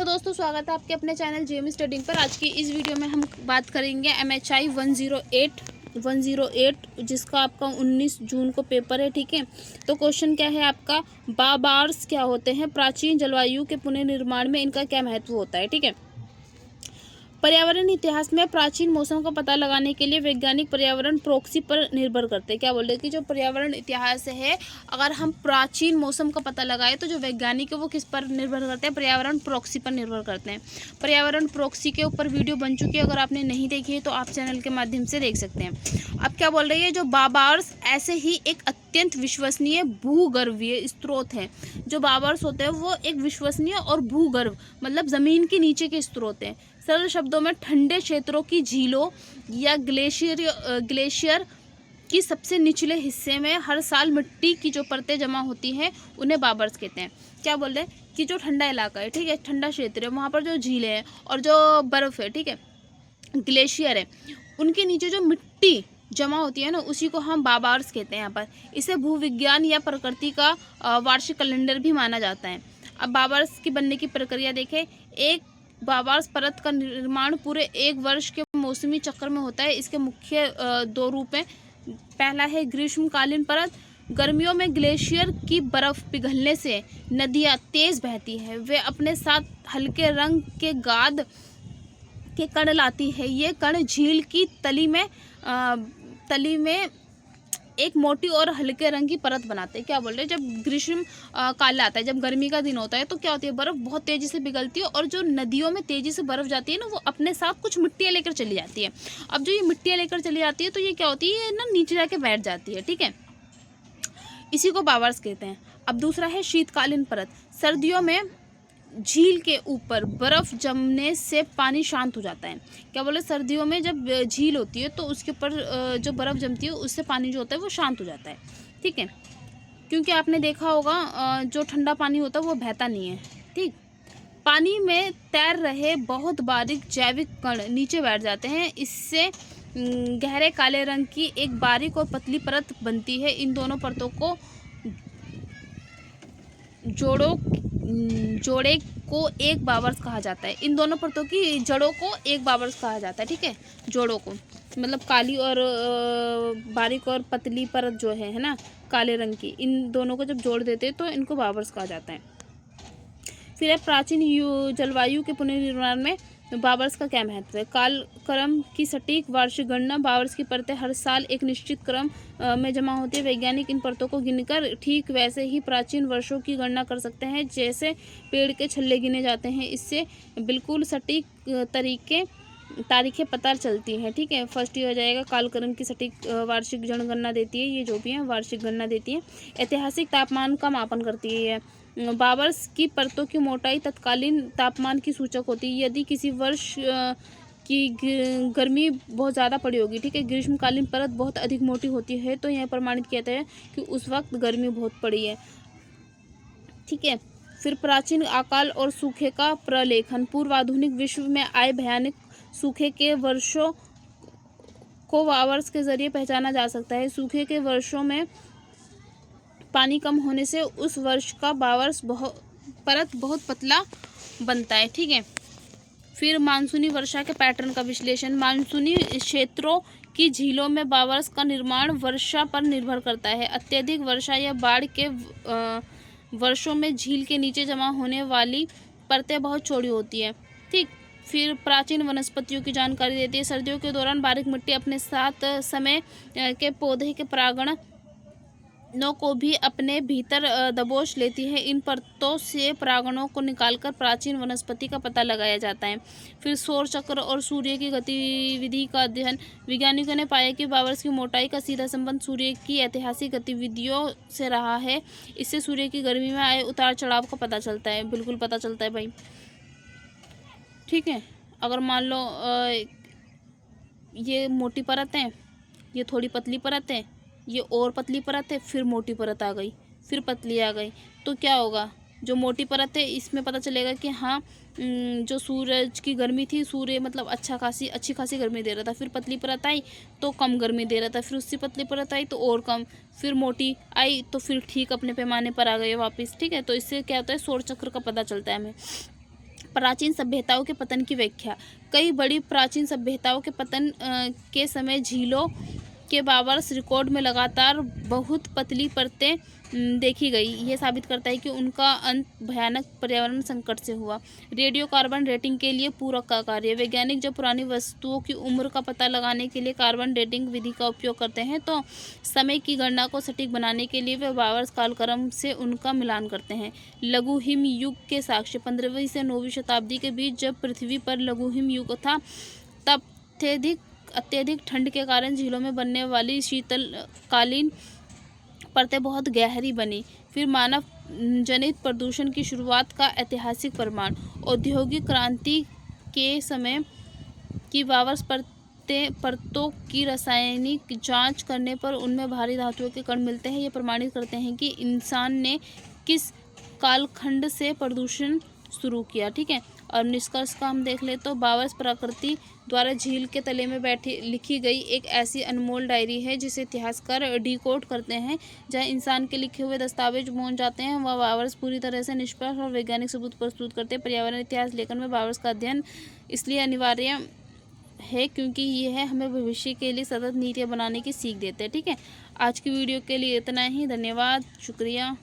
दोस्तों, स्वागत है आपके अपने चैनल जेएम स्टडिंग पर। आज की इस वीडियो में हम बात करेंगे MHI 108 जिसका आपका 19 जून को पेपर है। ठीक है, तो क्वेश्चन क्या है आपका, बाबार्स क्या होते हैं, प्राचीन जलवायु के पुनर्निर्माण में इनका क्या महत्व होता है। ठीक है, पर्यावरण इतिहास में प्राचीन मौसम का पता लगाने के लिए वैज्ञानिक पर्यावरण प्रॉक्सी पर निर्भर करते हैं। क्या बोल रहे हैं कि जो पर्यावरण इतिहास है, अगर हम प्राचीन मौसम का पता लगाए तो जो वैज्ञानिक है वो किस पर निर्भर करते हैं, पर्यावरण प्रॉक्सी पर निर्भर करते हैं। पर्यावरण प्रॉक्सी के ऊपर वीडियो बन चुकी है, अगर आपने नहीं देखी है तो आप चैनल के माध्यम से देख सकते हैं। अब क्या बोल रही है, जो बाबार्स ऐसे ही एक अत्यंत विश्वसनीय भूगर्भीय स्रोत है। जो बाबार्स होते हैं वो एक विश्वसनीय और भूगर्भ मतलब जमीन के नीचे के स्रोत हैं। सरल शब्दों में ठंडे क्षेत्रों की झीलों या ग्लेशियर की सबसे निचले हिस्से में हर साल मिट्टी की जो परतें जमा होती हैं उन्हें बाबार्स कहते हैं। क्या बोल रहे हैं कि जो ठंडा इलाका है, ठीक है, ठंडा क्षेत्र है, वहाँ पर जो झीलें हैं और जो बर्फ़ है, ठीक है, ग्लेशियर है, उनके नीचे जो मिट्टी जमा होती है ना, उसी को हम बाबार्स कहते हैं यहाँ पर। इसे भूविज्ञान या प्रकृति का वार्षिक कैलेंडर भी माना जाता है। अब बाबार्स की बनने की प्रक्रिया देखें। एक बाबार्स परत का निर्माण पूरे एक वर्ष के मौसमी चक्र में होता है। इसके मुख्य दो रूप हैं। पहला है ग्रीष्मकालीन परत। गर्मियों में ग्लेशियर की बर्फ पिघलने से नदियाँ तेज बहती है, वे अपने साथ हल्के रंग के गाद के कण लाती है। ये कण झील की तली में एक मोटी और हल्के रंग की परत बनाते हैं। क्या बोल रहे हैं, जब ग्रीष्म काल आता है, जब गर्मी का दिन होता है, तो क्या होती है, बर्फ़ बहुत तेज़ी से पिघलती है और जो नदियों में तेज़ी से बर्फ़ जाती है ना, वो अपने साथ कुछ मिट्टियाँ लेकर चली जाती है। अब जो ये मिट्टियाँ लेकर चली जाती है तो ये क्या होती है, ये ना नीचे जाके बैठ जाती है। ठीक है, इसी को बाबार्स कहते हैं। अब दूसरा है शीतकालीन परत। सर्दियों में झील के ऊपर बर्फ़ जमने से पानी शांत हो जाता है। क्या बोले, सर्दियों में जब झील होती है तो उसके ऊपर जो बर्फ़ जमती है उससे पानी जो होता है वो शांत हो जाता है। ठीक है, क्योंकि आपने देखा होगा जो ठंडा पानी होता है वो बहता नहीं है। ठीक, पानी में तैर रहे बहुत बारीक जैविक कण नीचे बैठ जाते हैं। इससे गहरे काले रंग की एक बारीक और पतली परत बनती है। इन दोनों परतों को जोड़े को एक बाबार्स कहा जाता है। इन दोनों परतों की जड़ों को एक बाबार्स कहा जाता है। ठीक है, जोड़ों को मतलब काली और बारीक और पतली परत जो है ना, काले रंग की, इन दोनों को जब जोड़ देते हैं तो इनको बाबार्स कहा जाता है। फिर है प्राचीन जलवायु के पुनर्निर्माण में बाबार्स का क्या महत्व है। कालक्रम की सटीक वार्षिक गणना। बाबार्स की परतें हर साल एक निश्चित क्रम में जमा होती है। वैज्ञानिक इन परतों को गिनकर ठीक वैसे ही प्राचीन वर्षों की गणना कर सकते हैं जैसे पेड़ के छल्ले गिने जाते हैं। इससे बिल्कुल सटीक तारीखें पता चलती हैं। ठीक है, फर्स्ट ये हो जाएगा, कालक्रम की सटीक वार्षिक जनगणना देती है, ये जो भी है वार्षिक गणना देती है। ऐतिहासिक तापमान का मापन करती है। बाबार्स की परतों की मोटाई तत्कालीन तापमान की सूचक होती है। यदि किसी वर्ष की गर्मी बहुत ज़्यादा पड़ी होगी, ठीक है, ग्रीष्मकालीन परत बहुत अधिक मोटी होती है, तो यह प्रमाणित किया जाता है कि उस वक्त गर्मी बहुत पड़ी है। ठीक है, फिर प्राचीन अकाल और सूखे का प्रलेखन। पूर्व आधुनिक विश्व में आए भयानक सूखे के वर्षों को बाबार्स के जरिए पहचाना जा सकता है। सूखे के वर्षों में पानी कम होने से उस वर्ष का बाबार्स परत बहुत पतला बनता है। ठीक है, फिर मानसूनी वर्षा के पैटर्न का विश्लेषण। मानसूनी क्षेत्रों की झीलों में बाबार्स का निर्माण वर्षा पर निर्भर करता है। अत्यधिक वर्षा या बाढ़ के वर्षों में झील के नीचे जमा होने वाली परतें बहुत चौड़ी होती है। ठीक, फिर प्राचीन वनस्पतियों की जानकारी देती है। सर्दियों के दौरान बारीक मिट्टी अपने साथ समय के पौधे के परागण नों को भी अपने भीतर दबोच लेती है। इन परतों से परागणों को निकालकर प्राचीन वनस्पति का पता लगाया जाता है। फिर सौर चक्र और सूर्य की गतिविधि का अध्ययन। वैज्ञानिकों ने पाया कि बाबार्स की मोटाई का सीधा संबंध सूर्य की ऐतिहासिक गतिविधियों से रहा है। इससे सूर्य की गर्मी में आए उतार चढ़ाव का पता चलता है। बिल्कुल पता चलता है भाई। ठीक है, अगर मान लो ये मोटी परत है, ये थोड़ी पतली परत है, ये और पतली परत है, फिर मोटी परत आ गई, फिर पतली आ गई, तो क्या होगा, जो मोटी परत है इसमें पता चलेगा कि हाँ जो सूरज की गर्मी थी, सूर्य मतलब अच्छी खासी गर्मी दे रहा था। फिर पतली परत आई तो कम गर्मी दे रहा था, फिर उससे पतली परत आई तो और कम, फिर मोटी आई तो फिर ठीक अपने पैमाने पर आ गए वापस। ठीक है, तो इससे क्या होता है, सौर चक्र का पता चलता है हमें। प्राचीन सभ्यताओं के पतन की व्याख्या। कई बड़ी प्राचीन सभ्यताओं के पतन के समय झीलों के बावर्स रिकॉर्ड में लगातार बहुत पतली परतें देखी गई। यह साबित करता है कि उनका अंत भयानक पर्यावरण संकट से हुआ। रेडियो कार्बन डेटिंग के लिए पूरक का कार्य। वैज्ञानिक जब पुरानी वस्तुओं की उम्र का पता लगाने के लिए कार्बन डेटिंग विधि का उपयोग करते हैं तो समय की गणना को सटीक बनाने के लिए वे बावर्स कालक्रम से उनका मिलान करते हैं। लघु हिम युग के साक्ष्य। 15वीं से 9वीं शताब्दी के बीच जब पृथ्वी पर लघु हिम युग था तब अत्यधिक ठंड के कारण झीलों में बनने वाली शीतकालीन परतें बहुत गहरी बनी। फिर मानव जनित प्रदूषण की शुरुआत का ऐतिहासिक प्रमाण। औद्योगिक क्रांति के समय की बावर्स परतों की रासायनिक जांच करने पर उनमें भारी धातुओं के कण मिलते हैं। ये प्रमाणित करते हैं कि इंसान ने किस कालखंड से प्रदूषण शुरू किया। ठीक है, और निष्कर्ष का हम देख ले तो बावर्स प्रकृति द्वारा झील के तले में बैठी लिखी गई एक ऐसी अनमोल डायरी है जिसे इतिहासकार डिकोड करते हैं। जहाँ इंसान के लिखे हुए दस्तावेज पहुंच जाते हैं वह बावर्स पूरी तरह से निष्पक्ष और वैज्ञानिक सबूत प्रस्तुत करते हैं। पर्यावरण इतिहास लेखन में बावर्स का अध्ययन इसलिए अनिवार्य है क्योंकि यह हमें भविष्य के लिए सतत नीतियाँ बनाने की सीख देते हैं। ठीक है, आज की वीडियो के लिए इतना ही। धन्यवाद, शुक्रिया।